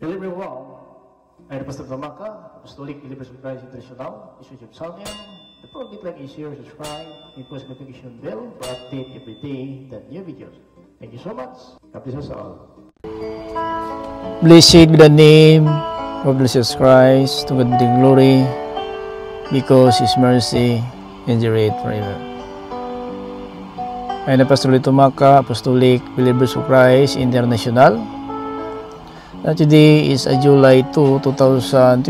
Hello everyone, I'm the Pastor Tamaka, Apostolic Believers of Christ International, Israel Jerusalem. The program like is share, subscribe, and post notification bell for update every day the new videos. Thank you so much. God bless us all. Blessed be the name of Jesus Christ, to God be the glory, because His mercy endureth forever. I'm the Pastor Tamaka, Apostolic Believers of Christ International. Today is July 2, 2024.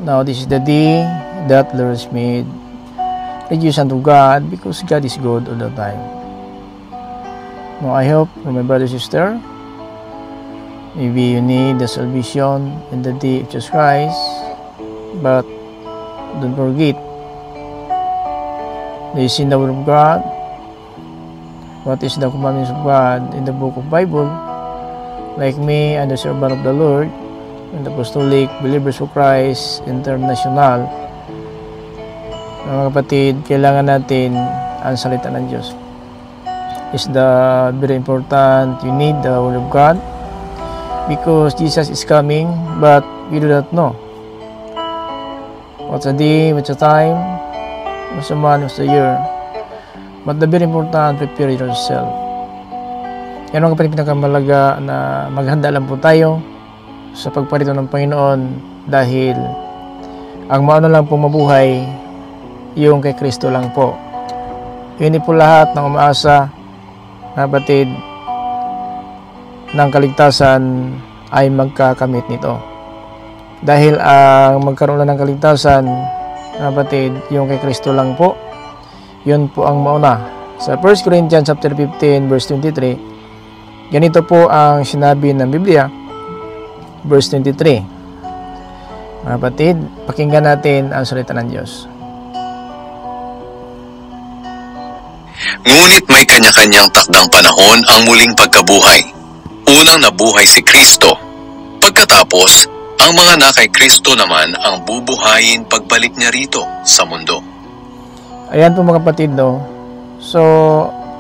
Now this is the day that the Lord has made. Rejoice unto God, because God is good all the time. Now I hope, my brother and sister, maybe you need the salvation in the day of Jesus Christ, but don't forget, this is the Word of God. What is the commandments of God in the book of Bible? Like me and the servant of the Lord and the Apostolic Believers of Christ International, mga kapatid, kailangan natin ang salita ng Diyos. It's very important. You need the Word of God, because Jesus is coming, but we do not know what's the day, what's the time, what's the month, what's the year. But the very important, prepare yourself. Yan ang kapatid, pinakamalaga na maghanda lang po tayo sa pagparito ng Panginoon, dahil ang maano lang po mabuhay yung kay Kristo lang po. Hindi po lahat ng umaasa, kapatid, ng kaligtasan ay magkakamit nito. Dahil ang magkaroon na ng kaligtasan, kapatid, yung kay Kristo lang po, yun po ang mauna. Sa 1 Corinthians chapter 15 verse 23, ganito po ang sinabi ng Biblia, verse 23. Mga kapatid, pakinggan natin ang salita ng Diyos. Ngunit may kanya-kanyang takdang panahon ang muling pagkabuhay. Unang nabuhay si Kristo. Pagkatapos, ang mga na kay Kristo naman ang bubuhayin pagbalik niya rito sa mundo. Ayan po mga kapatid, no? So,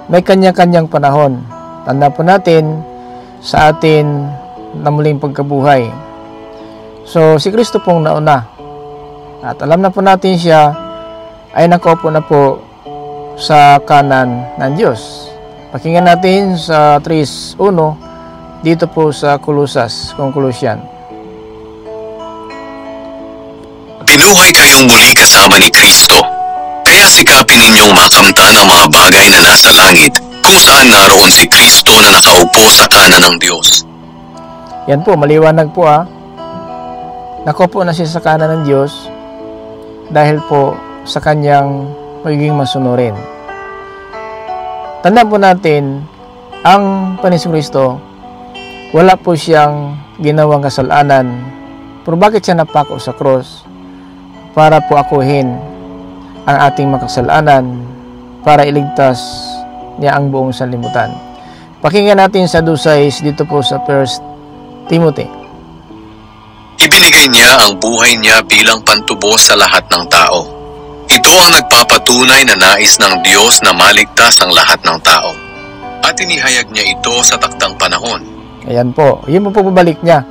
may kanya-kanyang panahon. Tanda po natin sa atin na muling pagkabuhay. So, si Kristo pong nauna. At alam na po natin siya ay nakaupo na po sa kanan ng Diyos. Pakinggan natin sa 3:1 dito po sa Colosas, Conclusion. Binuhay kayong muli kasama ni Kristo. Kaya sikapin ninyong makamtan ang mga bagay na nasa langit, kung saan naroon si Kristo na nakaupo sa kanan ng Diyos. Yan po, maliwanag po Nakaupo na siya sa kanan ng Diyos dahil po sa kanyang magiging masunurin. Tandaan po natin, ang Panginoong Kristo, wala po siyang ginawang kasalanan. Pero bakit siya napako sa cross? Para po akuhin ang ating makasalanan, para iligtas niya ang buong sanlibutan. Pakinggan natin sa 2:6 dito po sa 1 Timothy. Ibinigay niya ang buhay niya bilang pantubos sa lahat ng tao. Ito ang nagpapatunay na nais ng Diyos na maligtas ang lahat ng tao. At inihayag niya ito sa takdang panahon. Ayan po, yun po pabalik niya.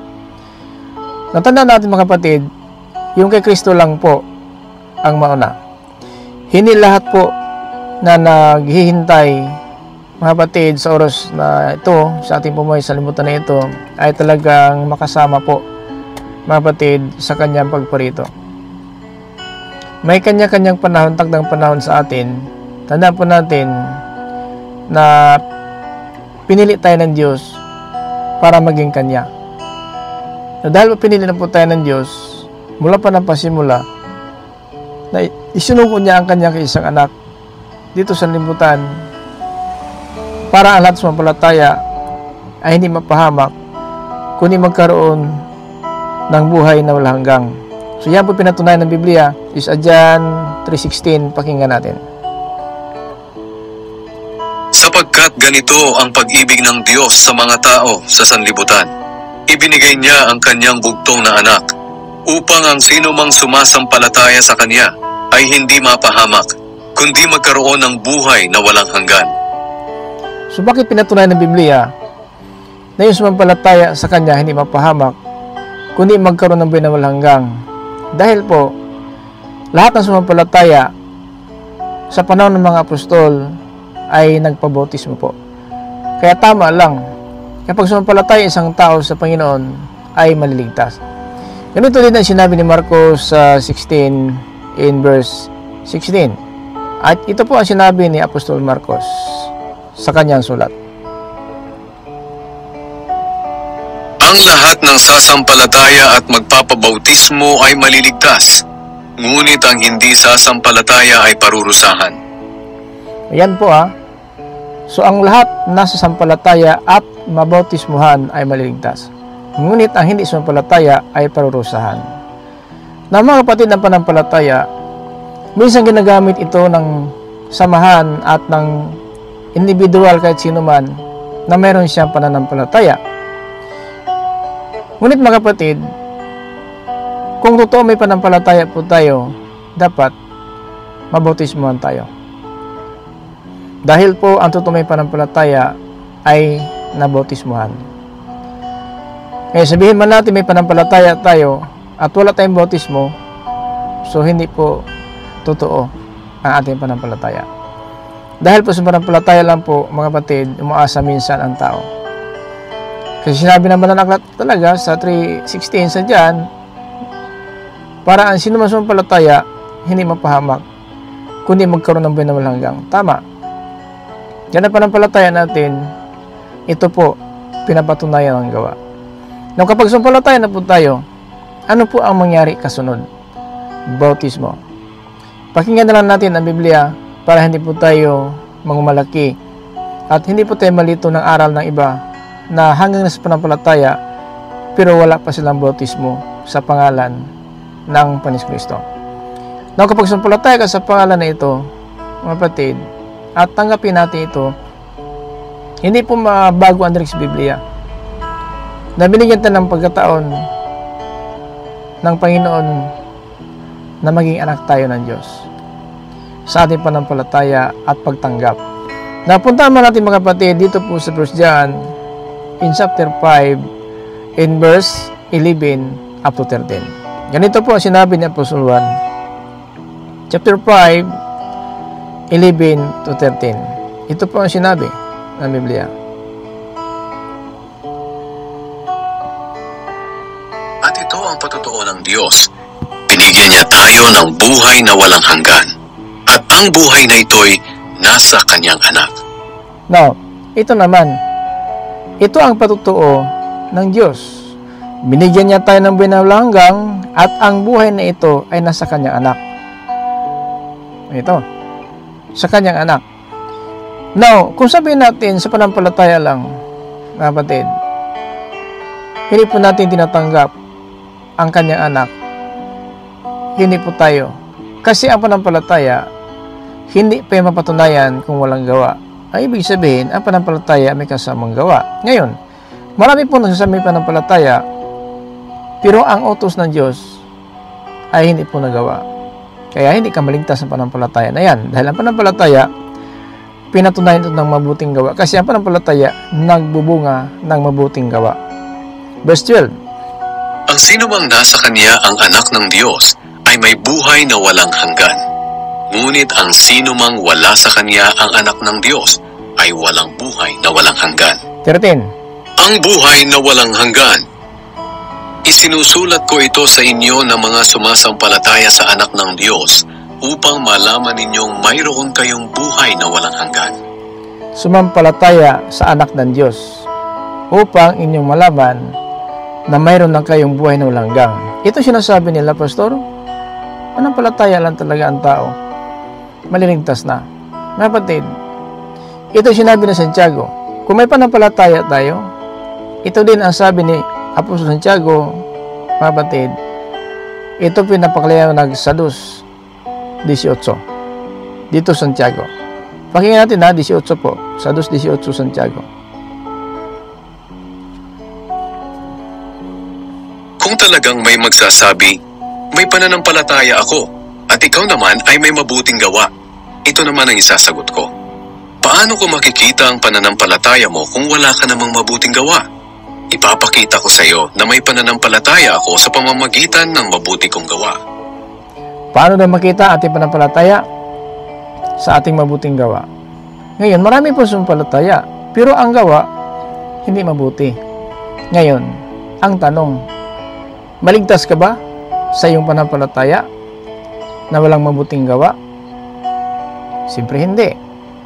Natandaan natin mga kapatid, yung kay Kristo lang po ang mauna. Hindi lahat po na naghihintay, mga kapatid, sa oras na ito, sa ating pumuhay sa limutan na ito, ay talagang makasama po, mga kapatid, sa kanyang pagparito. May kanya-kanyang panahon, takdang panahon sa atin. Tandaan po natin na pinili tayo ng Diyos para maging Kanya. Na dahil pinili na po tayo ng Diyos, mula pa ng pasimula, na isinuko niya ang kanyang isang anak dito sa limutan para ang lahat sa sumampalataya ay hindi mapahamak, kundi magkaroon ng buhay na walang hanggang. So yan po pinatunayan ng Biblia, is John 3:16. Pakinggan natin. Sapagkat ganito ang pag-ibig ng Diyos sa mga tao sa sanlibutan. Ibinigay niya ang kanyang bugtong na anak, upang ang sino mang sumasampalataya sa kanya ay hindi mapahamak, kundi magkaroon ng buhay na walang hanggan. So bakit pinatunayan ng Biblia na yung sumampalataya sa Kanya hindi mapahamak, kundi magkaroon ng buhay na walang hanggan. Dahil po, lahat ng sumampalataya sa panahon ng mga apostol ay nagpabautismo po. Kaya tama lang, kapag sumampalataya isang tao sa Panginoon ay maliligtas. Ganito din ang sinabi ni Marcos 16 in verse 16. At ito po ang sinabi ni Apostol Marcos sa kanyang sulat. Ang lahat ng sasampalataya at magpapabautismo ay maliligtas, ngunit ang hindi sasampalataya ay parurusahan. Ayan po So ang lahat na sasampalataya at mabautismuhan ay maliligtas, ngunit ang hindi sasampalataya ay parurusahan. Na mga kapatid ng panampalataya, minsan ginagamit ito ng samahan at ng individual kahit sino man na meron siyang pananampalataya. Ngunit mga kapatid, kung totoo may panampalataya po tayo, dapat mabautismuhan tayo. Dahil po ang totoo may panampalataya ay nabautismuhan. Kaya sabihin man natin may panampalataya tayo at wala tayong bautismo, so hindi po totoo ang ating panampalataya. Dahil po sa panampalataya lang po, mga kapatid, umaasa minsan ang tao. Kasi sinabi naman ng aklat talaga sa 3:16 sa diyan, para ang sino man sumampalataya, hindi mapahamak, kundi magkaroon ng buhay na walang hanggan. Tama. Yan ang panampalataya natin, ito po, pinapatunayan ng gawa. Nung kapag sumampalataya na po tayo, ano po ang mangyari kasunod? Bautismo. Pakinggan na lang natin ang Biblia para hindi po tayo mangumalaki at hindi po tayo malito ng aral ng iba na hanggang nasa panampalataya pero wala pa silang bautismo sa pangalan ng Panginoon Kristo. Now, kapag sumampalataya ka sa pangalan na ito, mga kapatid, at tanggapin natin ito, hindi po mabago ang direct sa Biblia na binigyan tayo ng pagkataon ng Panginoon na maging anak tayo ng Diyos sa ating panampalataya at pagtanggap. Napuntahan man natin mga kapatid dito po sa 1 John in chapter 5 in verse 11 up to 13. Ganito po ang sinabi ni Apostol Juan, chapter 5, 11 to 13. Ito po ang sinabi ng Biblia. At ito ang patotoo ng Diyos. Binigyan niya tayo ng buhay na walang hanggan. At ang buhay na ito'y nasa kanyang anak. Now, ito naman, ito ang patotoo ng Diyos. Binigyan niya tayo ng buhay na walang hanggan at ang buhay na ito ay nasa kanyang anak. Ito, sa kanyang anak. Now, kung sabihin natin sa panampalataya lang, mga kapatid, hindi po natin tinatanggap ang kanyang anak, hindi po tayo. Kasi ang panampalataya, hindi pa mapatunayan kung walang gawa. Ang ibig sabihin, ang panampalataya may kasamang gawa. Ngayon, marami po nagsasabi panampalataya, pero ang utos ng Diyos ay hindi po nagawa. Kaya hindi ka maligtas sa panampalataya na yan. Dahil ang panampalataya, pinatunayan ito ng mabuting gawa. Kasi ang panampalataya, nagbubunga ng mabuting gawa. Verse 12. Ang sino mang nasa kanya ang anak ng Diyos ay may buhay na walang hanggan. Ngunit ang sino mang wala sa kanya ang anak ng Diyos ay walang buhay na walang hanggan. 13. Ang buhay na walang hanggan. Isinusulat ko ito sa inyo na mga sumasampalataya sa anak ng Diyos upang malaman ninyong mayroon kayong buhay na walang hanggan. Sumampalataya sa anak ng Diyos upang inyong malaman na mayroon na kayong buhay na walang hanggan. Ito sinasabi nila, Pastor, panampalataya lang talaga ang tao, maliligtas na. Mga kapatid, ito sinabi ni Santiago, kung may panampalataya tayo, ito din ang sabi ni Apostol Santiago, mga kapatid, ito pinapakalayan sa 2:18 dito Santiago. Pakinggan natin 18 po, sa 2:18 Santiago. Kung talagang may magsasabi, may pananampalataya ako, at ikaw naman ay may mabuting gawa, ito naman ang isasagot ko. Paano ko makikita ang pananampalataya mo kung wala ka namang mabuting gawa? ipapakita ko sa iyo na may pananampalataya ako sa pamamagitan ng mabuti kong gawa. Paano na makita ating pananampalataya? Sa ating mabuting gawa. Ngayon, marami po sumampalataya, pero ang gawa, hindi mabuti. Ngayon, ang tanong, maligtas ka ba sa iyong pananampalataya na walang mabuting gawa? Siyempre hindi.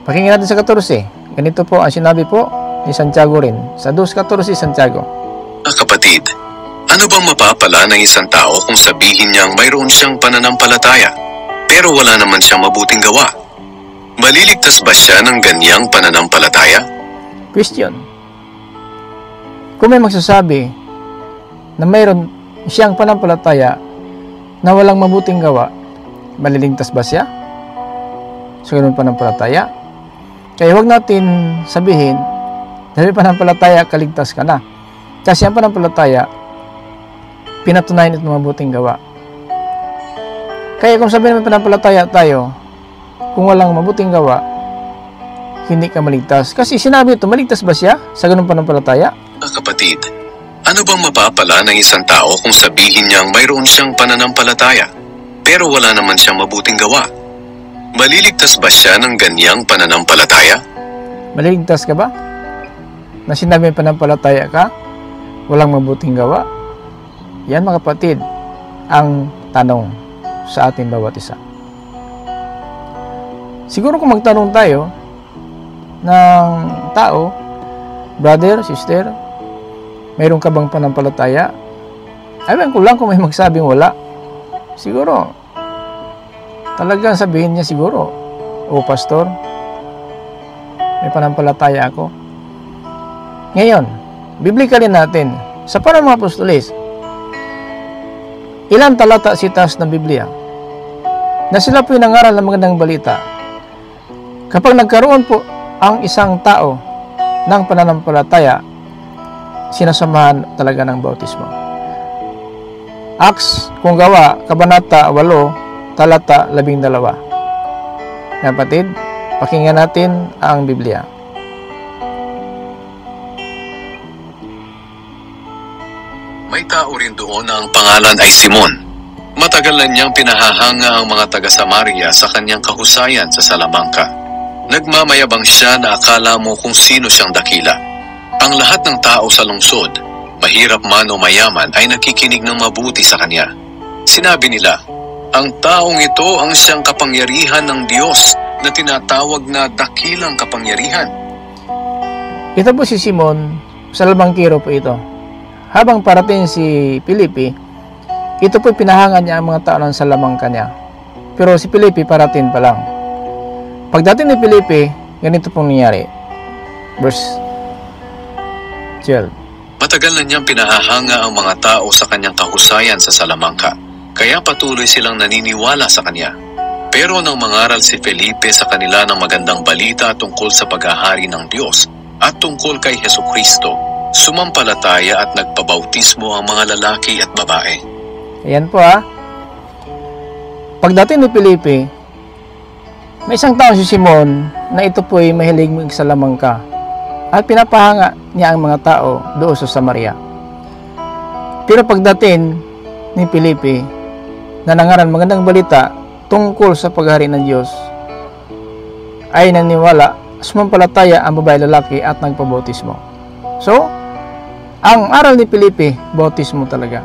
Pakinggan natin sa 14. Ganito po ang sinabi po ni Santiago rin. Sa 2:14 Santiago. Kapatid, ano bang mapapala ng isang tao kung sabihin niyang mayroon siyang pananampalataya, pero wala naman siyang mabuting gawa? Maliligtas ba siya ng ganyang pananampalataya? Question. Kung may magsasabi na mayroon siyang pananampalataya na walang mabuting gawa, maliligtas ba siya sa ganun pananampalataya? Kaya huwag natin sabihin, dahil pananampalataya, kaligtas ka na. Kasi ang pananampalataya, pinatunayan ito mabuting gawa. Kaya kung sabihin naman pananampalataya tayo, kung walang mabuting gawa, hindi ka maligtas. Kasi sinabi ito, maligtas ba siya sa ganun pananampalataya? Kapatid, ano bang mapapala ng isang tao kung sabihin niyang mayroon siyang pananampalataya, pero wala naman siyang mabuting gawa? Maliligtas ba siya ng ganyang pananampalataya? Maliligtas ka ba? Na sinabi pananampalataya ka, walang mabuting gawa? Yan mga kapatid, ang tanong sa ating bawat isa. Siguro kung magtanong tayo ng tao, brother, sister, mayroon ka bang pananampalataya? Ayun ko lang kung may magsabing wala. Siguro, talagang sabihin niya siguro, o pastor, may pananampalataya ako. Ngayon, biblically natin, sa parang mga apostoles, ilang talata si taas ng Biblia na sila po'y nangaral ng magandang balita. Kapag nagkaroon po ang isang tao ng pananampalataya, sinasamahan talaga ng bautismo. Acts, kung gawa, Kabanata 8, talata 12. Kapatid, pakinggan natin ang Biblia. May tao rin doon na ang pangalan ay Simon. Matagal na niyang pinahahanga ang mga taga-Samaria sa kanyang kahusayan sa Salamanca. Nagmamayabang siya na akala mo kung sino siyang dakila. Ang lahat ng tao sa lungsod, mahirap man o mayaman, ay nakikinig ng mabuti sa kanya. Sinabi nila, ang taong ito ang siyang kapangyarihan ng Diyos na tinatawag na dakilang kapangyarihan. Ito po si Simon, sa Salmangkiro po ito. Habang parating si Felipe, ito po pinahanga niya ang mga tao ng Salamanca niya. Pero si Felipe parating pa lang. Pagdating ni Felipe, ganito pong nangyari. Verse 12. Matagal na niyang pinahahanga ang mga tao sa kanyang kahusayan sa Salamanca, kaya patuloy silang naniniwala sa kanya. Pero nang mangaral si Felipe sa kanila ng magandang balita tungkol sa paghahari ng Diyos at tungkol kay Hesukristo, sumampalataya at nagpabautismo ang mga lalaki at babae. Ayan po ha. Pagdating ni Felipe, may isang tao si Simon na ito po ay mahilig mag-Salamanca at pinapahanga niya ang mga tao doon sa Samaria. Pero pagdating ni Felipe na nangaral magandang balita tungkol sa paghahari ng Diyos, ay naniwala, sumampalataya ang babae lalaki at nagpabautismo. So, ang aral ni Felipe, bautismo talaga.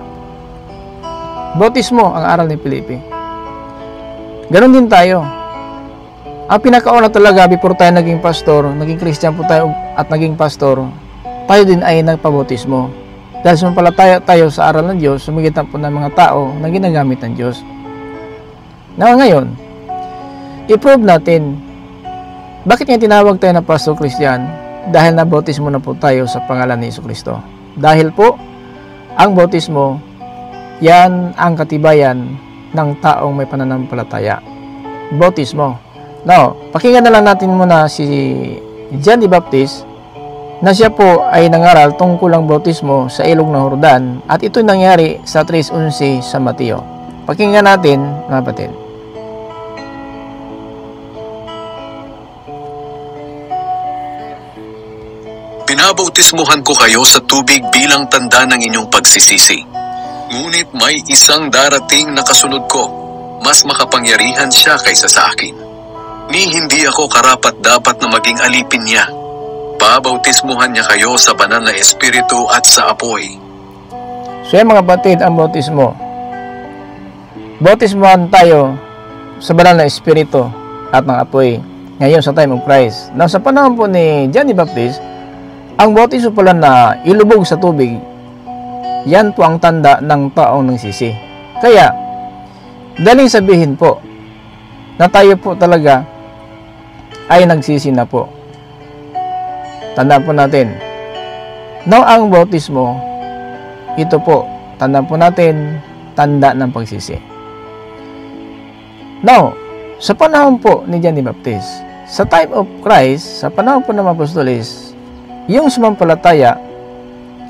Bautismo ang aral ni Felipe. Ganon din tayo. Ang pinakauna talaga, before tayo naging pastor, naging Christian po tayo at naging pastor, tayo din ay nagpabautismo. Dahil sumampalataya tayo sa aral ng Diyos, sumigitan po ng mga tao na ginagamit ng Diyos. Na ngayon, i-prove natin, bakit nga tinawag tayo na pastor Christian? Dahil nabautismo na po tayo sa pangalan ni Hesukristo. Dahil po, ang bautismo, yan ang katibayan ng taong may pananampalataya. Bautismo. Now, pakinggan na lang natin muna si John the Baptist, na siya po ay nangaral tungkol ang bautismo sa ilog ng Jordan, at ito nangyari sa 3:11 sa Mateo. Pakinggan natin, mga kapatid. Binabautismuhan ko kayo sa tubig bilang tanda ng inyong pagsisisi. Ngunit may isang darating na kasunod ko, mas makapangyarihan siya kaysa sa akin. Ni hindi ako karapat-dapat na maging alipin niya. Babautismuhan niya kayo sa banal na espiritu at sa apoy. So yan mga kapatid, ang bautismo. Bautismuhan tayo sa banal na espiritu at ng apoy. Ngayon sa time of Christ. Now, sa panahon po ni John the Baptist, ang bautismo pala na ilubog sa tubig, yan po ang tanda ng taong nagsisi. Kaya, daling sabihin po na tayo po talaga ay nagsisi na po. Tandaan po natin. Now, ang bautismo, ito po, tandaan po natin, tanda ng pagsisi. Now, sa panahon po ni John the Baptist, sa time of Christ, sa panahon po ng mga apostoles, yung sumampalataya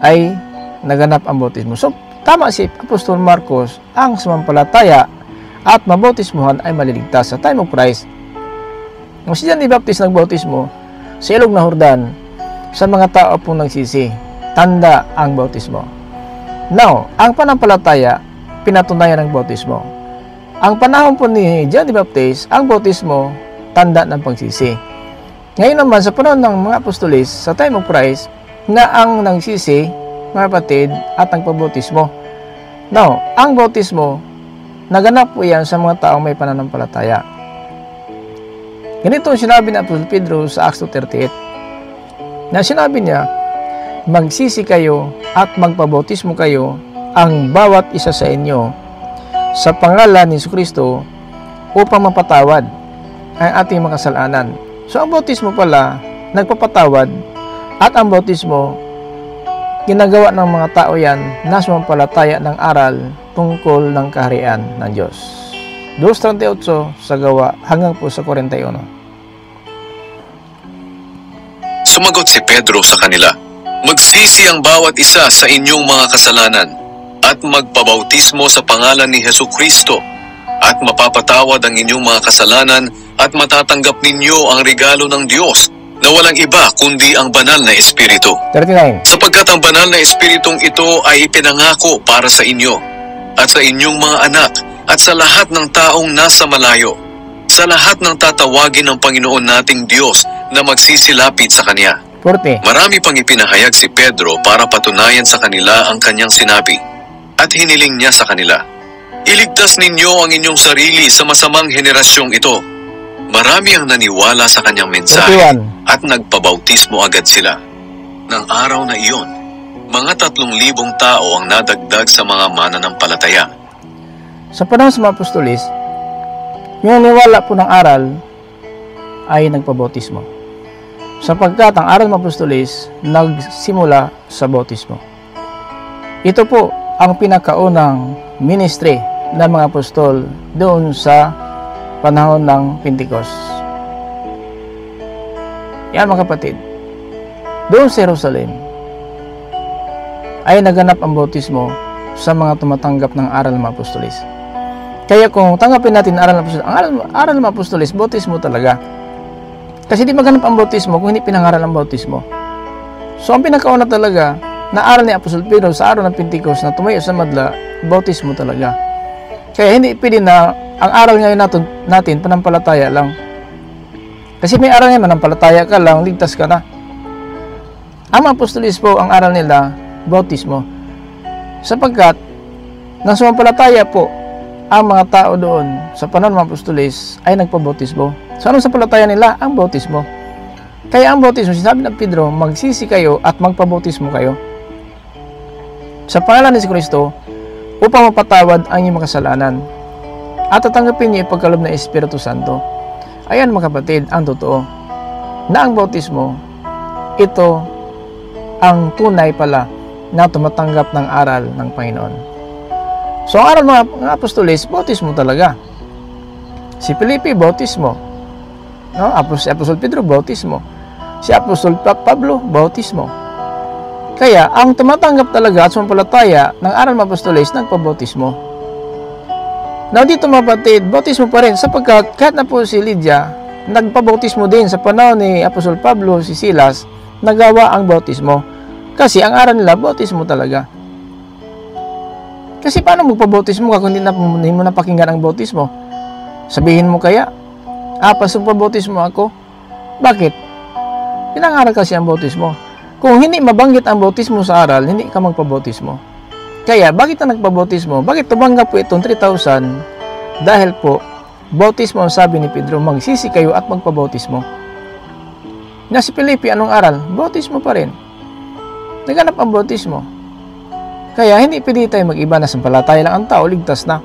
ay naganap ang bautismo. So, tama si Apostol Marcos, ang sumampalataya at mabautismuhan ay maliligtas. Sa time of Christ, nung si John the Baptist nagbautismo sa ilog na Jordan, sa mga tao pong nagsisi, tanda ang bautismo. Now, ang panampalataya, pinatunayan ng bautismo. Ang panahon po ni John the Baptist, ang bautismo, tanda ng pagsisi. Ngayon naman, sa panahon ng mga apostolis, sa time of Christ, na ang nagsisi, mga kapatid, at nagpabautismo. Now, ang bautismo, naganap po yan sa mga taong may pananampalataya. Ganito ang sinabi ni Apostol Pedro sa Acts 2:38, na sinabi niya, magsisi kayo at magpabautismo kayo ang bawat isa sa inyo sa pangalan ni Jesucristo upang mapatawad ang ating mga kasalanan. So, ang bautismo pala, nagpapatawad, at ang bautismo, ginagawa ng mga tao yan na sumampalataya ng aral tungkol ng kaharian ng Diyos. 2:38 sa Gawa hanggang po sa 41. Sumagot si Pedro sa kanila, magsisi ang bawat isa sa inyong mga kasalanan at magpabautismo sa pangalan ni Jesucristo at mapapatawad ang inyong mga kasalanan at matatanggap ninyo ang regalo ng Diyos na walang iba kundi ang banal na Espiritu. 39. Sapagkat ang banal na Espiritong ito ay ipinangako para sa inyo at sa inyong mga anak at sa lahat ng taong nasa malayo, sa lahat ng tatawagin ng Panginoon nating Diyos na magsisilapit sa Kanya. 40. Marami pang ipinahayag si Pedro para patunayan sa kanila ang kanyang sinabi at hiniling niya sa kanila, iligtas ninyo ang inyong sarili sa masamang henerasyong ito. Marami ang naniwala sa kanyang mensahe 41. at nagpabautismo agad sila. Nang araw na iyon, mga 3,000 tao ang nadagdag sa mga mananampalataya. Sa panahon sa mga apostolis, yung naniwala po ng aral ay nagpabautismo. Sapagkat ang aral ng mga apostolis nagsimula sa bautismo. Ito po ang pinakaunang ministry ng mga apostol doon sa panahon ng Pentecost. Yan mga kapatid, doon sa Jerusalem ay naganap ang bautismo sa mga tumatanggap ng aral ng mga apostolis. Kaya kung tanggapin natin ang aral ng apostolis, ang aral ng mga apostolis, bautismo talaga. Kasi di maganap ang bautismo kung hindi pinangaral ang bautismo. So ang pinakauna talaga na aral ni Apostol Pedro sa araw ng Pentecost na tumayo sa madla, bautismo talaga. Kaya hindi pwede na ang aral ngayon natin panampalataya lang. Kasi may aral ngayon, manampalataya ka lang, ligtas ka na. Ang mga apostolis po, ang aral nila, bautismo. Sapagkat, nang sumampalataya po, ang mga tao doon sa panahon ng mga apostolis ay nagpabautismo. So, anong sampalataya nila? Ang bautismo. Kaya ang bautismo, sinabi ng Pedro, magsisi kayo at magpabautismo kayo sa pangalan ni Jesucristo upang mapatawad ang inyong kasalanan at tatanggapin niyo ipagkaloob ng Espiritu Santo. Ayan mga kapatid, ang totoo na ang bautismo, ito ang tunay pala na tumatanggap ng aral ng Panginoon. So ang aral ng mga apostolis, bautismo talaga. Si Felipe, bautismo. No? Si Apostol Pedro, bautismo. Si Apostol Pablo, bautismo. Kaya ang tumatanggap talaga at sumampalataya ng aral ng apostolis, nagpabautismo. Now dito mga kapatid, bautismo pa rin sapagkat kahit na po si Lydia, nagpabautismo din sa panahon ni Apostol Pablo, si Silas, nagawa ang bautismo. Kasi ang aral nila, bautismo talaga. Kasi paano magpabautismo ka kung hindi mo napakinggan ang bautismo? Sabihin mo kaya, pasok pabautismo ako. Bakit? Pinangaral kasi ang bautismo. Kung hindi mabanggit ang bautismo sa aral, hindi ka magpabautismo. Kaya, bakit na nagpabautismo? Bakit tumanggap po itong 3,000? Dahil po, bautismo ang sabi ni Pedro, magsisi kayo at magpabautismo. Na si Felipe, anong aral? Bautismo pa rin. Naganap ang bautismo. Kaya, hindi pwede tayo mag-iba na sampalataya lang ang tao, ligtas na.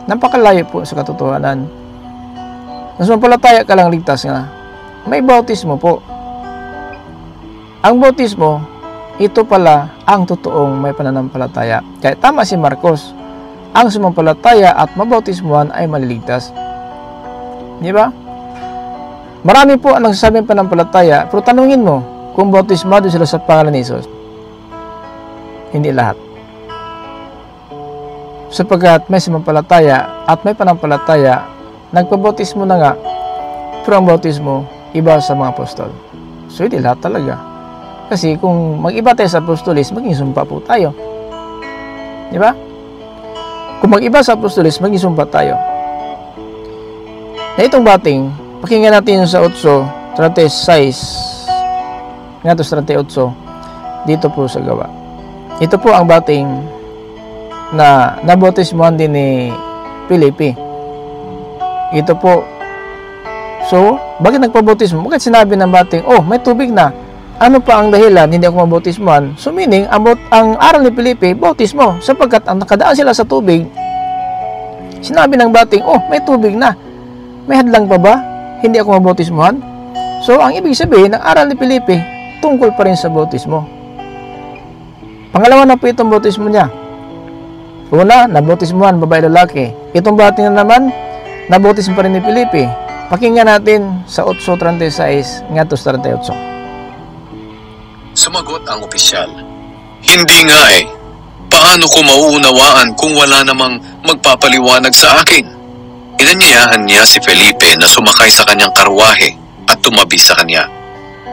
Napakalayo po sa katotohanan. Nasampalataya ka lang, ligtas na. May bautismo po. Ang bautismo, ito pala ang totoong may pananampalataya. Kaya tama si Marcos, ang sumampalataya at mabautismuhan ay maliligtas. Di ba? Marami po ang nagsasabing pananampalataya, pero tanungin mo kung bautismado sila sa pangalan ni Jesus. Hindi lahat. Sapagkat may sumampalataya at may pananampalataya, nagpabautismo na nga, pero ang bautismo, iba sa mga apostol. So, hindi lahat talaga. Kasi kung mag-iba tayo sa apostolis, maging sumpa po tayo. Di ba? Kung mag-iba sa apostolis, maging sumpa tayo. Na itong bating, pakinggan natin sa 8:36 nga to 38 dito po sa gawa. Ito po ang bating na nabautismuhan din ni Felipe. Ito po. So, bakit nagpabautismo? Bakit sinabi ng bating, may tubig na? Ano pa ang dahilan hindi ako mabautismuhan? So meaning, ang aral ni Felipe, bautismo. Sapagkat ang nakadaan sila sa tubig, sinabi ng bating, may tubig na. May hadlang pa ba? Hindi ako mabautismuhan? So ang ibig sabihin, ang aral ni Felipe, tungkol pa rin sa bautismo. Pangalawa na po itong bautismo niya. Una, nabautismuhan, babae lalaki. Itong bating na naman, nabautismo pa rin ni Felipe. Pakinggan natin sa 8:36 nga to 38. Sumagot ang opisyal, "Hindi nga eh. Paano ko mauunawaan kung wala namang magpapaliwanag sa akin?" Inanyayahan niya si Felipe na sumakay sa kanyang karwahe at tumabi sa kanya.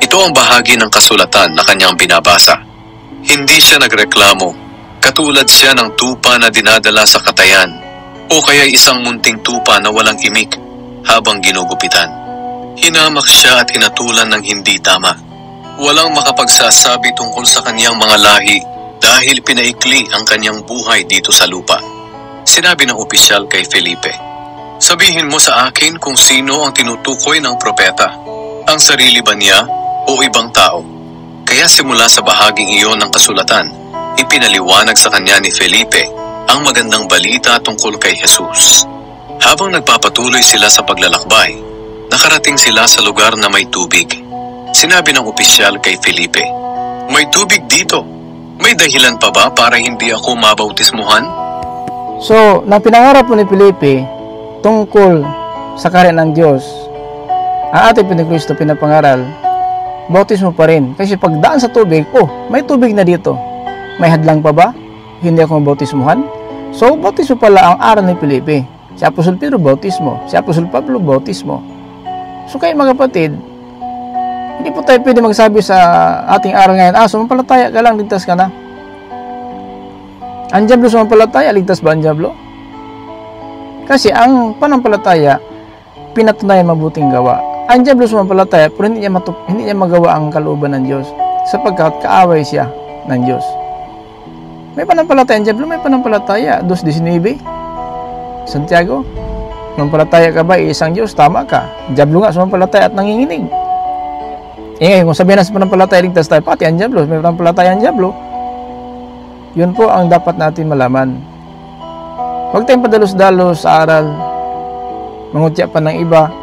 Ito ang bahagi ng kasulatan na kanyang binabasa. Hindi siya nagreklamo, katulad siya ng tupa na dinadala sa katayan, o kaya isang munting tupa na walang imik habang ginugupitan. Hinamak siya at hinatulan ng hindi tama. Walang makapagsasabi tungkol sa kanyang mga lahi dahil pinaikli ang kanyang buhay dito sa lupa. Sinabi ng opisyal kay Felipe, "Sabihin mo sa akin kung sino ang tinutukoy ng propeta, ang sarili ba niya o ibang tao?" Kaya simula sa bahaging iyon ng kasulatan, ipinaliwanag sa kanya ni Felipe ang magandang balita tungkol kay Jesus. Habang nagpapatuloy sila sa paglalakbay, nakarating sila sa lugar na may tubig. Sinabi ng opisyal kay Felipe, "May tubig dito. May dahilan pa ba para hindi ako mabautismuhan?" So, na pinangarap po ni Felipe tungkol sa kaharian ng Diyos, ang ating Pinagkristo pinapangaral, bautismo pa rin. Kasi pagdaan sa tubig, may tubig na dito. May hadlang pa ba? Hindi ako mabautismuhan? So, bautismo pala ang aral ni Felipe. Si Apostol Pedro, bautismo. Si Apostol Pablo, bautismo. So, kayo mga kapatid, hindi po tayo pwede magsabi sa ating aral ngayon, sumampalataya ka lang, ligtas ka na. Ang diablo sumampalataya, ligtas ba ang diablo? Kasi ang panampalataya, pinatunayan mabuting gawa. Ang diablo sumampalataya, pero hindi niya magawa ang kalooban ng Diyos, sapagkat kaaway siya ng Diyos. May panampalataya ang diablo, may panampalataya. 2:19, Santiago, sumampalataya ka ba isang Diyos? Tama ka. Diablo nga sumampalataya at nanginginig. Ngayon, kung sabihin na sa panampalataya, ligtas tayo, pati ang diablo, may panampalataya ang diablo. Yun po ang dapat natin malaman. Huwag tayong padalos-dalos sa aral, mangutya pa ng iba.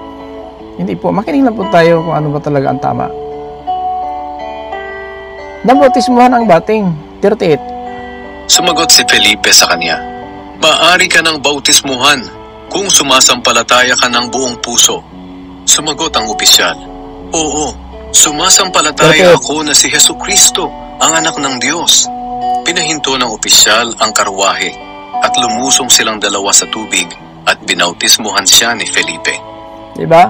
Hindi po, makinig lang po tayo kung ano ba talaga ang tama. Nabautismuhan ang bating, 38. Sumagot si Felipe sa kanya, "Maaari ka ng bautismuhan kung sumasampalataya ka ng buong puso." Sumagot ang opisyal, "Oo, sumasampalataya ako na si Jesucristo, ang anak ng Diyos." Pinahinto ng opisyal ang karwahe at lumusong silang dalawa sa tubig at binautismuhan siya ni Felipe. Diba?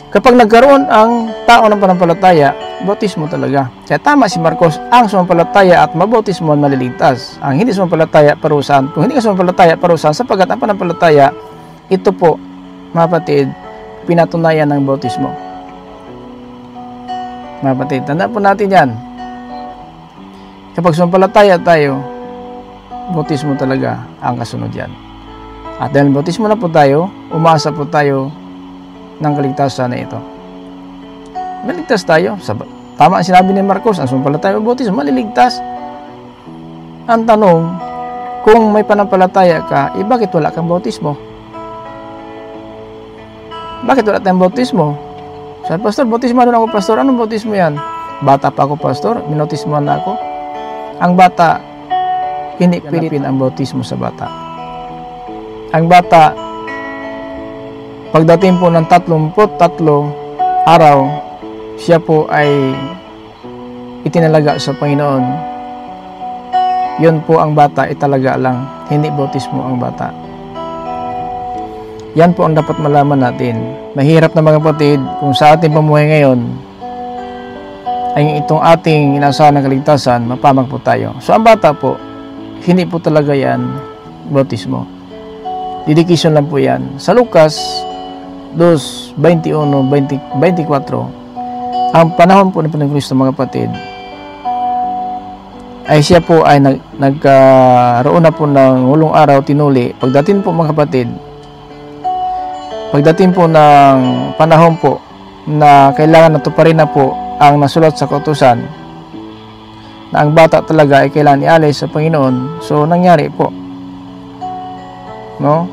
Kapag nagkaroon ang tao ng panampalataya, bautismo talaga. Kaya tama si Marcos, ang sumampalataya at mabautismohan maliligtas. Ang hindi sumampalataya parusahan. Kung hindi ka sumampalataya parusahan, sapagkat ang panampalataya, ito po, mga kapatid, pinatunayan ng bautismo. Mga kapatid, tandaan po natin yan. Kapag sumampalataya tayo, bautismo talaga ang kasunod yan. At dahil bautismo na po tayo, umasa po tayo ng kaligtasan na ito. Maligtas tayo. Tama ang sinabi ni Marcos, ang sumampalataya o bautismo, maliligtas. Ang tanong, kung may panampalataya ka, bakit wala kang bautismo? Bakit wala tayong bautismo? Sabi, pastor, bautismo na ako, pastor. Anong bautismo yan? Bata pa ako, pastor. Binautismo na ako. Ang bata, hindi pinipin ang bautismo sa bata. Ang bata, pagdating po ng 33 araw, siya po ay itinalaga sa Panginoon. Yun po ang bata, italaga lang. Hindi bautismo ang bata. Yan po ang dapat malaman natin. Mahirap na mga kapatid, kung sa ating pamuhay ngayon, ay itong ating inaasahan ng kaligtasan, mapamag po tayo. So ang bata po, hindi po talaga yan bautismo. Dedication lang po yan. Sa Lucas 2:21-24, ang panahon po ni Kristo mga kapatid, ay siya po ay nagkaroon na po ng hulong araw, tinuli. Pagdating po mga kapatid, pagdating po ng panahon po na kailangan natuparin na po ang nasulat sa kautusan, na ang bata talaga ay kailangan ialay sa Panginoon. So nangyari po, no?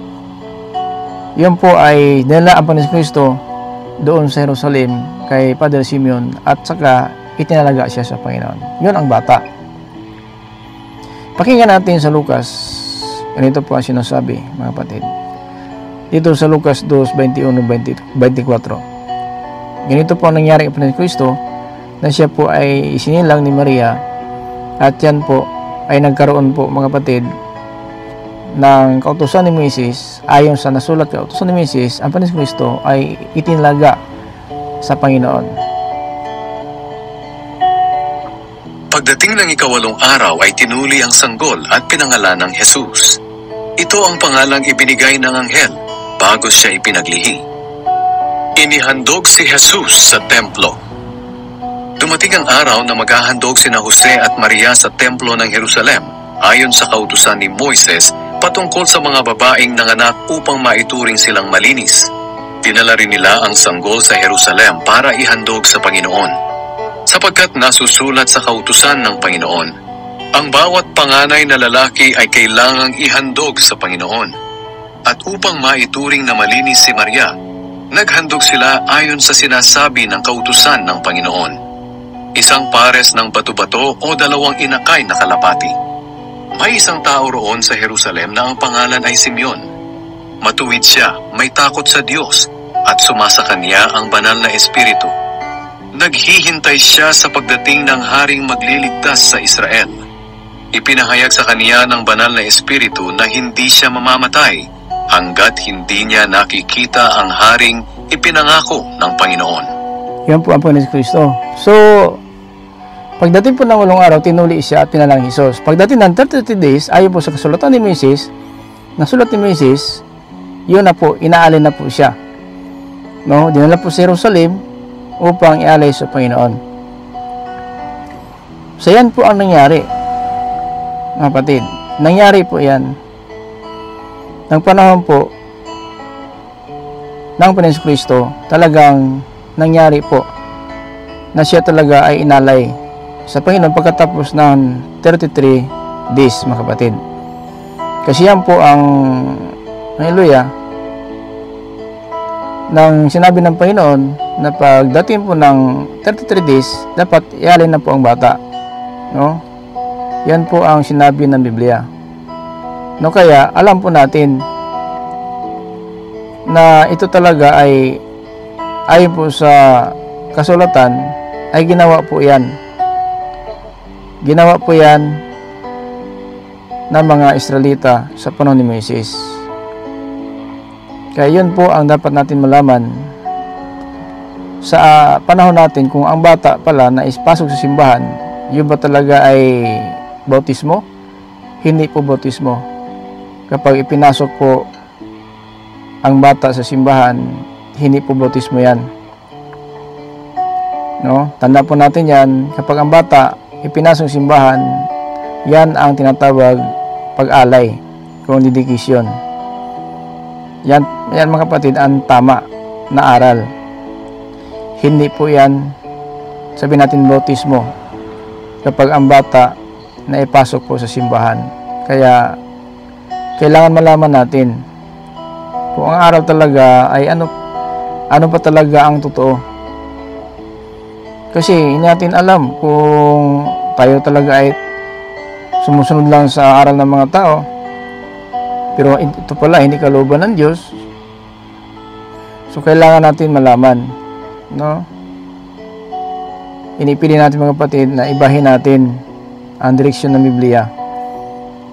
Yun po ay dinala ang Panginoon Kristo doon sa Jerusalem kay Father Simeon at saka itinalaga siya sa Panginoon. Yun ang bata. Pakinggan natin sa Lucas. Ganito po ang sinasabi, mga kapatid. Dito sa Lucas 2:21-24. Ganito po ang nangyari kay Panginoon Kristo, na siya po ay isinilang ni Maria, at yan po ay nagkaroon po, mga kapatid, ng kautusan ni Moises. Ayon sa nasulat kay kautusan ni Moises, ang Panginoon Kristo ay itinalaga sa Panginoon. Pagdating ng ikawalong araw ay tinuli ang sanggol at pinangalan ng Jesus. Ito ang pangalang ibinigay ng anghel bago siya ipinaglihi. Inihandog si Jesus sa templo. Dumating ang araw na maghahandog sina Jose at Maria sa templo ng Jerusalem ayon sa kautusan ni Moises patungkol sa mga babaeng nanganak upang maituring silang malinis. Dinala rin nila ang sanggol sa Jerusalem para ihandog sa Panginoon, sapagkat nasusulat sa kautusan ng Panginoon, ang bawat panganay na lalaki ay kailangang ihandog sa Panginoon. At upang maituring na malinis si Maria, naghandog sila ayon sa sinasabi ng kautusan ng Panginoon. Isang pares ng bato-bato o 2 inakay na kalapati. May isang tao roon sa Jerusalem na ang pangalan ay Simeon. Matuwid siya, may takot sa Diyos, at sumasa kanya ang banal na espiritu. Naghihintay siya sa pagdating ng haring magliligtas sa Israel. Ipinahayag sa kanya ng banal na espiritu na hindi siya mamamatay hanggat hindi niya nakikita ang haring ipinangako ng Panginoon. Yan po ang Panginoon Kristo. So, pagdating po ng 8 araw, tinuli siya at pinalang Jesus. Pagdating ng 33 days, ayon po sa kasulatan ni Moises, nasulat ni Moises, yun na po, inaalay na po siya. No, dinala po sa Jerusalem upang ialay sa Panginoon. So yan po ang nangyari, mga kapatid. Nangyari po yan ng panahon po ng Panginoon Kristo. Talagang nangyari po na siya talaga ay inalay sa Panginoon pagkatapos ng 33 days, mga kapatid. Kasi yan po ang hallelujah nang sinabi ng Panginoon na pagdating po ng 33 days, dapat ialay na po ang bata. No? Yan po ang sinabi ng Biblia. No, kaya alam po natin na ito talaga ay ayon po sa kasulatan ay ginawa po yan. Ginawa po yan ng mga Israelita sa panahon ni Moises. Kaya yun po ang dapat natin malaman sa panahon natin, kung ang bata pala na ispasok sa simbahan, yun ba talaga ay bautismo? Hindi po bautismo. Kapag ipinasok po ang bata sa simbahan, hindi po bautismo yan. No? Tanda po natin yan, kapag ang bata ipinasok sa simbahan, yan ang tinatawag pag-alay, kondidikisyon. Yan mga kapatid, ang tama na aral. Hindi po yan, sabi natin, bautismo kapag ang bata na ipasok po sa simbahan. Kaya kailangan malaman natin kung ang aral talaga ay ano pa talaga ang totoo. Kasi hindi natin alam kung tayo talaga ay sumusunod lang sa aral ng mga tao, pero ito pala hindi kalooban ng Diyos. So kailangan natin malaman, no? Inipili natin mga kapatid na ibahin natin ang direksyon ng Biblia.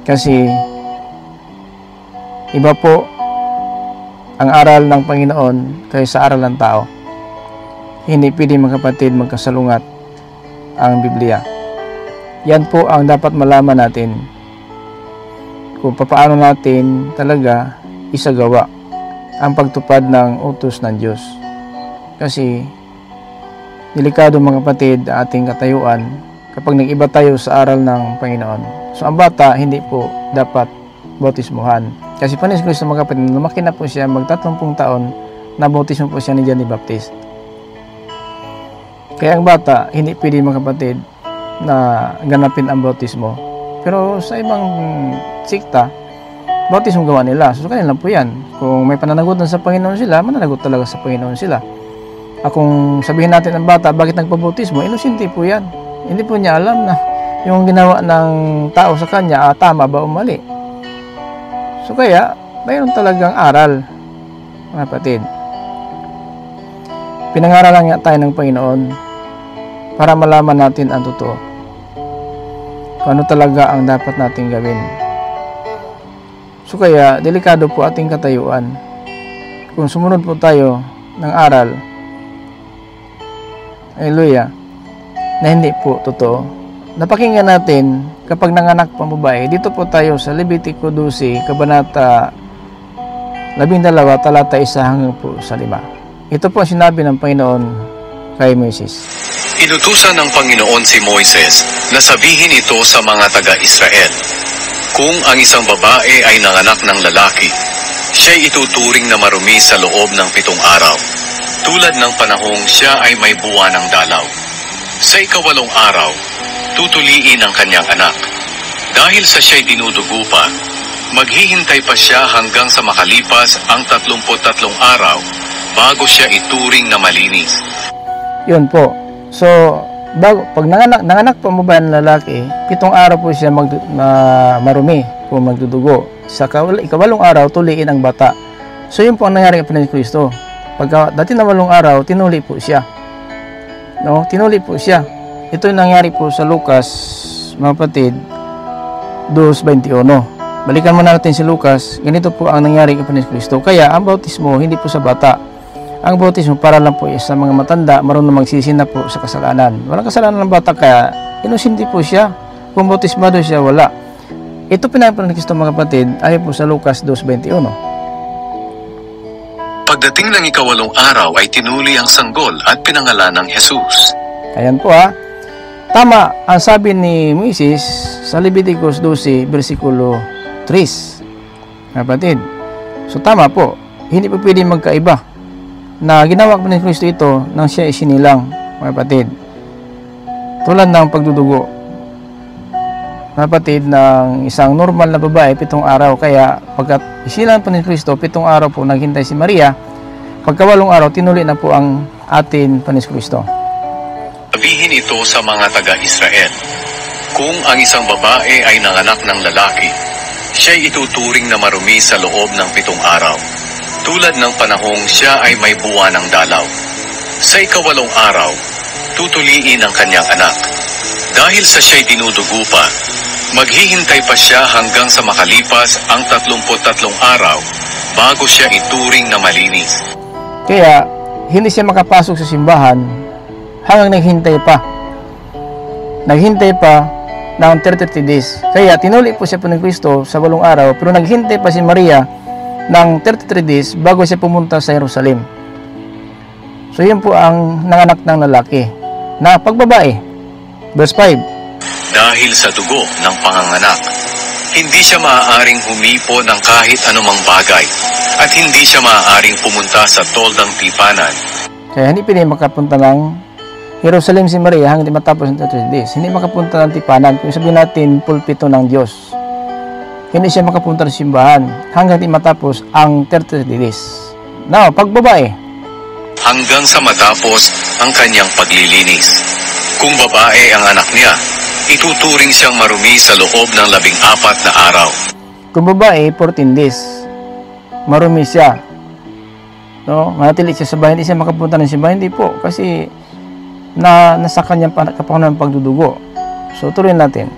Kasi iba po ang aral ng Panginoon kaysa aral ng tao. Hindi pwede mga kapatid magkasalungat ang Biblia. Yan po ang dapat malaman natin kung paano natin talaga isagawa ang pagtupad ng utos ng Diyos. Kasi delikado mga kapatid ang ating katayuan kapag nag-iba tayo sa aral ng Panginoon. So ang bata hindi po dapat bautismuhan. Kasi Panis Kristo mga kapatid, lumaki na po siya, mag-30 taon, na bautismo po siya ni John the Baptist. Kaya ang bata hindi pwede mga kapatid na ganapin ang bautismo. Pero sa ibang sikta, bautismo gawa nila. So kanila po yan. Kung may pananagutan sa Panginoon sila, mananagot talaga sa Panginoon sila. Kung sabihin natin ang bata, bakit nagpabautismo? Inosente po yan. Hindi po niya alam na yung ginawa ng tao sa kanya, tama ba o mali. So kaya, mayroon talagang aral, mga kapatid. Pinangaralan nga tayo ng Panginoon para malaman natin ang totoo. Kung ano talaga ang dapat natin gawin. So kaya, delikado po ating katayuan. Kung sumunod po tayo ng aral, hallelujah, na hindi po totoo. Napakinggan natin kapag nanganak pang babae. Dito po tayo sa Levitico 12, Kabanata 12, talata 1 hanggang po sa 5. Ito po sinabi ng Panginoon kay Moises. Inutusan ng Panginoon si Moises na sabihin ito sa mga taga-Israel. Kung ang isang babae ay nanganak ng lalaki, siya'y ituturing na marumi sa loob ng 7 araw, tulad ng panahong siya ay may buwan ng dalaw. Sa 8 araw, tutuliin ang kanyang anak. Dahil sa siya'y dinudugo pa, maghihintay pa siya hanggang sa makalipas ang 33 araw bago siya ituring na malinis. Yun po. So, pag nanganak po ang babae ng lalaki, 7 araw po siya marumi kung magdudugo. Sa 8 araw, tuliin ang bata. So, yun po ang nangyari kay Panis Kristo. Pagka dati na 8 araw, tinuli po siya. No, tinuli po siya. Ito yung nangyari po sa Lucas, mga kapatid, 2:21. Balikan muna natin si Lucas. Ganito po ang nangyari kay Panis Kristo. Kaya ang bautismo hindi po sa bata. Ang bautismo para lang po sa mga matanda, marunong magsisi na po sa kasalanan. Walang kasalanan ng bata, kaya inosente po siya. Kung bautismado siya, wala. Ito pinapanood ni Kristo mga kapatid, ayon po sa Lucas 2:21. Pagdating ng 8 araw ay tinuli ang sanggol at pinangalan ng Jesus. Ayan po ha. Tama ang sabi ni Moises sa Leviticus 12, versikulo 3. Kapatid. So tama po. Hindi po pwede magkaiba na ginawa pa ni Kristo ito nang siya isinilang, mga kapatid. Tulad ng pagdudugo, mga kapatid, ng isang normal na babae, 7 araw. Kaya pagkat isilang pa ni Kristo, 7 araw po naghintay si Maria. Pagka 8 araw, tinuli na po ang atin pa ni Kristo. Sabihin ito sa mga taga-Israel. Kung ang isang babae ay nanganak ng lalaki, siya'y ituturing na marumi sa loob ng 7 araw, tulad ng panahong siya ay may buwan ng dalaw. Sa 8 araw, tutuliin ang kanyang anak. Dahil sa siya'y dinudugo pa, maghihintay pa siya hanggang sa makalipas ang 33 araw bago siya ituring na malinis. Kaya, hindi siya makapasok sa simbahan hanggang naghintay pa. Naghintay pa ng 33 days. Kaya tinuli po siya po ng Kristo sa 8 araw, pero naghintay pa si Maria ng 33 days bago siya pumunta sa Jerusalem. So yun po ang nanganak ng lalaki na pagbabae. Verse 5. Dahil sa dugo ng panganganak, hindi siya maaaring humipo ng kahit anumang bagay at hindi siya maaaring pumunta sa toldang tipanan. Kaya hindi pinay makapunta ng Jerusalem si Maria hanggang matapos ng 33 days. Hindi makapunta ng tipanan. Kung sabihin natin, pulpito ng Diyos. Hindi siya makapunta ng simbahan hanggang di matapos ang 33 days. Now, pagbabae. Hanggang sa matapos ang kanyang paglilinis. Kung babae ang anak niya, ituturing siyang marumi sa loob ng 14 na araw. Kung babae, 14 days. Marumi siya. No? Manatili siya sa bahay. Hindi siya makapunta ng simbahan. Hindi po. Kasi nasa kanyang kapangyarihan ng pagdudugo. So, tuloy natin.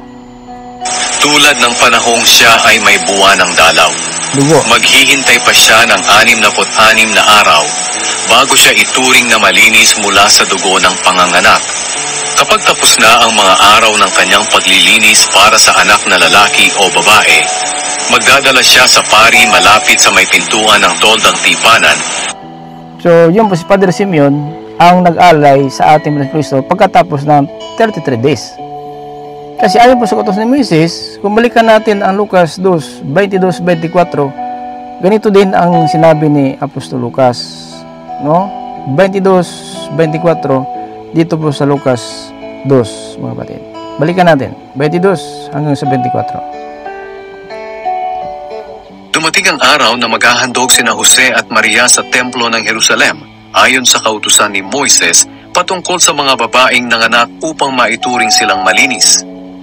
Tulad ng panahong siya ay may buwan ng dalaw. Dugo. Maghihintay pa siya ng 66 na araw bago siya ituring na malinis mula sa dugo ng panganganak. Kapag tapos na ang mga araw ng kanyang paglilinis para sa anak na lalaki o babae, magdadala siya sa pari malapit sa may pintuan ng toldang tipanan. So, yun po si Padre Simeon ang nag-alay sa ating Kristo pagkatapos ng 33 days. Kasi ayon po sa utos ni Moises, kung balikan natin ang Lucas 2, 22-24, ganito din ang sinabi ni Apostol Lucas. No? 22-24, dito po sa Lucas 2, mga kapatid. Balikan natin, 22 hanggang sa 24. Dumating ang araw na maghahandog sina Jose at Maria sa templo ng Jerusalem, ayon sa kautusan ni Moises patungkol sa mga babaeng nanganak upang maituring silang malinis.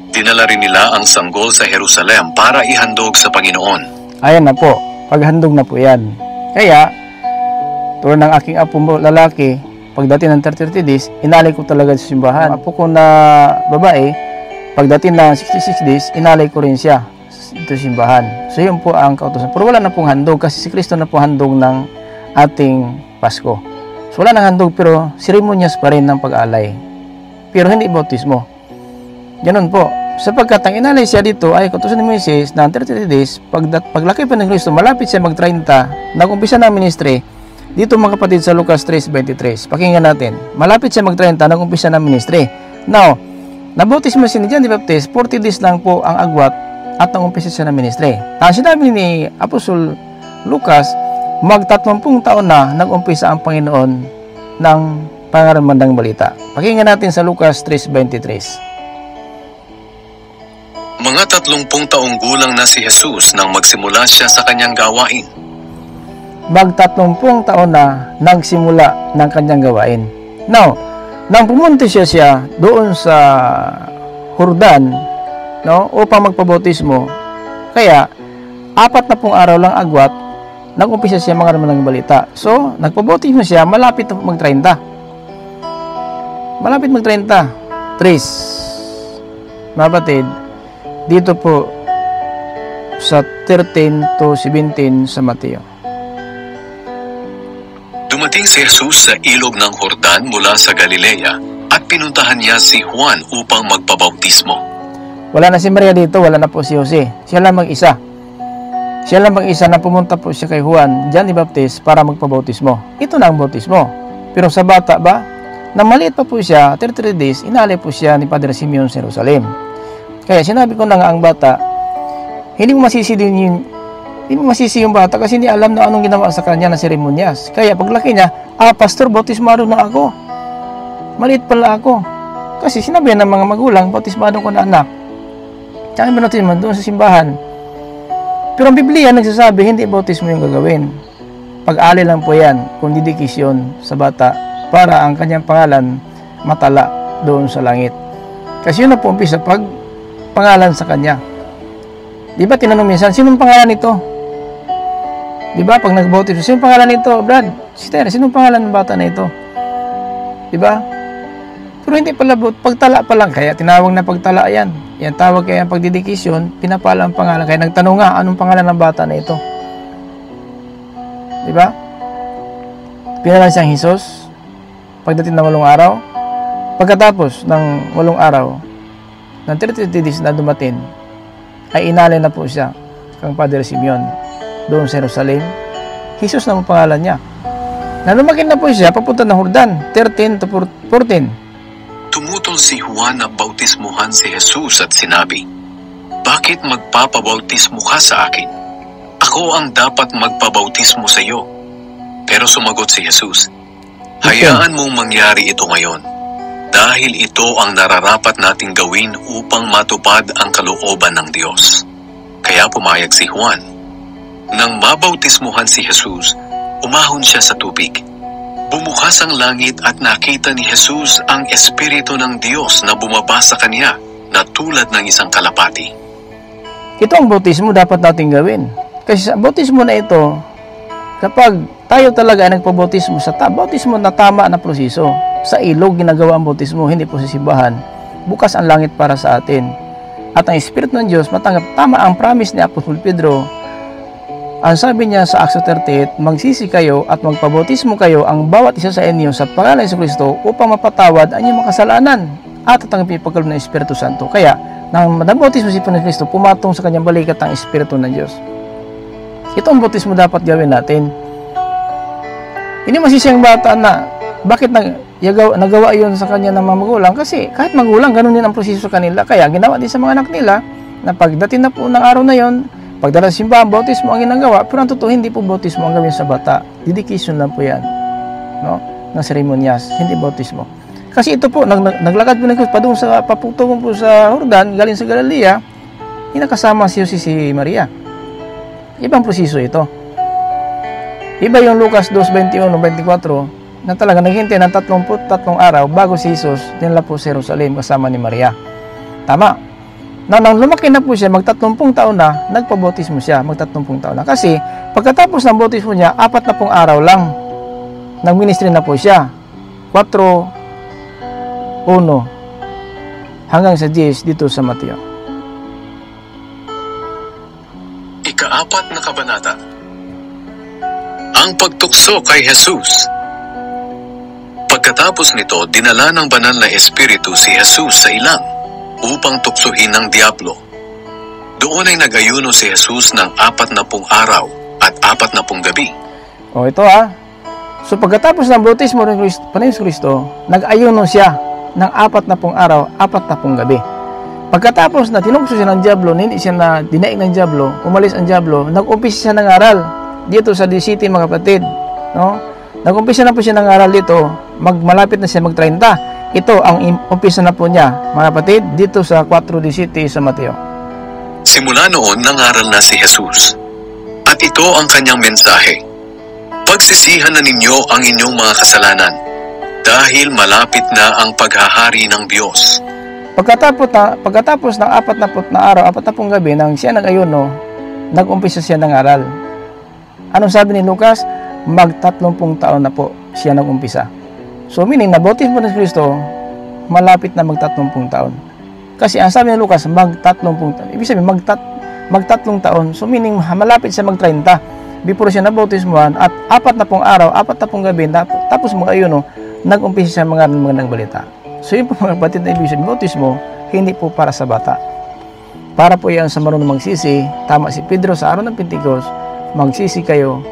Dinala rin nila ang sanggol sa Jerusalem para ihandog sa Panginoon. Ayan na po, paghandog na po yan. Kaya, tulad ng aking apo mo lalaki, pagdating ng 33 days, inalay ko talaga sa simbahan. Apo ko na babae, pagdating ng 66 days, inalay ko rin siya sa simbahan. So yun po ang kautusan. Pero wala na pong handog kasi si Kristo na po handog ng ating Pasko. So wala nang handog pero seremonyas pa rin ng pag-alay. Pero hindi bautismo. Ganun po. Sapagkat ang inalay siya dito ay kautusan ni Moises na 33 days, paglaki pa ng Kristo, malapit siya mag-30, nag-umpisa ng ministry, dito mga kapatid sa Lucas 3:23. Pakinggan natin. Malapit siya mag-30, nag-umpisa ng ministry. Now, nabautismo si John the Baptist, 40 days lang po ang agwat at nag-umpisa siya ng ministry. Ang sinabi ni Apostol Lucas, mag-30 taon na nag-umpisa ang Panginoon ng pangaramandang balita. Pakinggan natin sa Lucas 3:23. Mga 30 taong gulang na si Jesus nang magsimula siya sa kanyang gawain. Mag-30 taon na nagsimula ng kanyang gawain. Now, nang pumunta siya doon sa Jordan, no, upang magpabautismo, kaya 40 araw lang agwat, nag-umpisa siya mga ng balita. So, nagpabautismo siya, malapit na mag-30. Malapit mag-30. 3. Mga batid, dito po sa 13-17 sa Mateo. Dumating si Jesus sa ilog ng Jordan mula sa Galilea at pinuntahan niya si Juan upang magpabautismo. Wala na si Maria dito, wala na po si Jose. Siya lang mag-isa. Siya lang mag-isa na pumunta po siya kay Juan, John the Baptist, para magpabautismo. Ito na ang bautismo. Pero sa bata ba, na maliit pa po siya, 33 days, inalay po siya ni Padre Simeon sa Jerusalem. Kaya sinabi ko na nga ang bata, hindi mo masisi yung bata kasi hindi alam na anong ginawa sa kanya na seremonyas. Kaya paglaki niya, pastor, bautismado na ako. Maliit pala ako. Kasi sinabi ng mga magulang, bautismado ko na anak. Tsaka bautismo doon sa simbahan. Pero ang Biblia nagsasabi, hindi bautismo yung gagawin. Pag-alay lang po yan, kung didikisyon sa bata para ang kanyang pangalan matala doon sa langit. Kasi yun na po umpisa pag pangalan sa kanya. Di ba tinanong minsan, sinong pangalan nito? Di ba pag nagbautismo, sinong pangalan nito? Brad, sister, sinong pangalan ng bata na ito? Di ba? Pero hindi pala, pagtala pa lang, kaya tinawag na pagtala yan. Yan tawag kaya ang pagdidikisyon, pinapala ang pangalan. Kaya nagtanong nga, anong pangalan ng bata na ito? Di ba? Pinalan siyang Jesus. pagdating ng 8 araw, pagkatapos ng 8 araw, ng 30 days na dumating, ay inalay na po siya kang Padre Simeon doon sa Jerusalem. Jesus na ang pangalan niya. Na lumakin na po siya, papunta ng Jordan, 13 to 14. Tumutol si Juan na bautismuhan si Jesus at sinabi, "Bakit magpapabautismo ka sa akin? Ako ang dapat magpabautismo sa iyo." Pero sumagot si Jesus, "Hayaan mong mangyari ito ngayon, dahil ito ang nararapat nating gawin upang matupad ang kalooban ng Diyos." Kaya pumayag si Juan. Nang mabautismuhan si Jesus, umahon siya sa tubig. Bumukas ang langit at nakita ni Jesus ang Espiritu ng Diyos na bumaba sa kanya na tulad ng isang kalapati. Ito ang bautismo dapat nating gawin. Kasi sa bautismo na ito, kapag tayo talaga ay nagpabautismo sa bautismo na tama na proseso, sa ilog ginagawa ang bautismo, hindi po sa simbahan, bukas ang langit para sa atin. At ang Espiritu ng Diyos matanggap tama ang promise ni Apostol Pedro. Ang sabi niya sa Acts 38, magsisi kayo at magpabautismo kayo ang bawat isa sa inyo sa pangalan ni Kristo upang mapatawad ang inyong makasalanan at tatanggapin ang pagkaloob ng Espiritu Santo. Kaya, nang nabautismo si Kristo, pumatong sa kanyang balikat ang Espiritu ng Diyos. Ito ang bautismo dapat gawin natin. Hindi masisi ang bata na bakit nagawa yun sa kanya ng mga magulang, kasi kahit magulang, ganun din ang proseso sa kanila. Kaya ginawa din sa mga anak nila na pagdating na po ng araw na yon, pagdala sa simbahan, bautismo ang ginagawa. Pero ang totoo, hindi po bautismo ang gawin sa bata. Dedication lang po yan, no? Ng seremonyas, hindi bautismo. Kasi ito po, naglakad po ng Kristo padung sa paputungo po sa Jordan, galing sa Galilea, inakasama si Jose si Maria. Ibang proseso ito. Iba yung Lucas 2:21-24, na talaga naghintay ng 33 araw bago si Jesus dinala po sa Jerusalem kasama ni Maria. Tama. Nang lumaki na po siya, mag-30 taon na, nagpabautismo siya, mag-30 taon na. Kasi pagkatapos ng bautismo niya, 40 araw lang, nag-ministry na po siya. 4:1 hanggang sa 10 dito sa Mateo. Ika-4 na kabanata. Ang pagtukso kay Jesus. Pagkatapos nito, dinala ng banal na Espiritu si Jesus sa ilang upang tuksohin ng Diablo. Doon ay nag-ayuno si Jesus ng 40 araw at 40 gabi. O ito So pagkatapos ng bautismo ng Kristo, nag-ayuno siya ng 40 araw, 40 gabi. Pagkatapos na tinukso siya ng Diablo, hindi siya na dinaig ng Diablo, umalis ang Diablo, nag-umpisa siya ng aral dito sa city, mga kapatid, no? Nag-umpisa na po siya ng aral dito, malapit na siya mag-30. Ito ang umpisa na po niya, mga kapatid, dito sa 4:17 sa Mateo. Simula noon, nangaral na si Jesus. At ito ang kanyang mensahe. Pagsisihan na ninyo ang inyong mga kasalanan, dahil malapit na ang paghahari ng Diyos. Pagkatapos ng 40 na araw, 40 gabi, nang siya nag-ayuno, nag-umpisa siya ng aral. Anong sabi ni Lucas? Mag-30 taon na po siya nag-umpisa. So meaning, nabautismo ng Kristo, malapit na mag-30 taon. Kasi ang sabi ni Lucas, mag-30 taon. Ibig sabihin, mag-30 taon. So meaning, malapit siya mag-30. Before siya nabautismuhan, at 40 araw, 40 gabi, tapos mag-ayuno, nag-umpisa siya mga balita. So yun po mga kapatid na ibig sabihin, bautismo, hindi po para sa bata. Para po yan sa marunong magsisi. Tama si Pedro sa araw ng Pentecost, magsisi kayo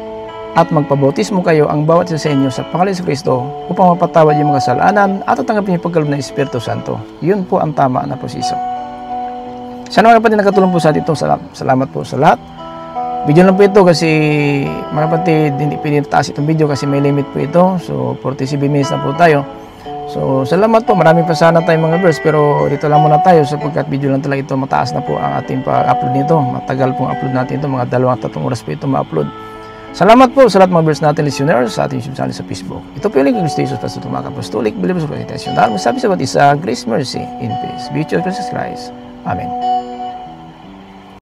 at magpabautismo kayo ang bawat isa sa inyo sa pangalan ni Kristo upang mapatawad yung mga kasalanan at tatanggapin yung pagkaloob ng Espiritu Santo. Yun po ang tama na proseso. Sana mga kapatid nakatulong po sa atin ito. Salamat po sa lahat. Video lang po ito kasi mga kapatid, hindi pinitaas itong video kasi may limit po ito. So 47 minutes na po tayo. So salamat po, marami pa sana tayong mga verse, pero dito lang muna tayo sapagkat video lang talaga ito, mataas na po ang ating pag-upload nito. Matagal pong upload natin ito, mga 2-3 oras po ito ma-upload. Salamat po sa lahat mga verse natin listeners sa ating YouTube channel sa Facebook. Ito po yung link ng Kristo Jesus Pastor Tumac Apostolic Believers of Meditation. Dahil masabi sa ba't isa, grace, mercy, in peace. Be with Jesus Christ. Amen.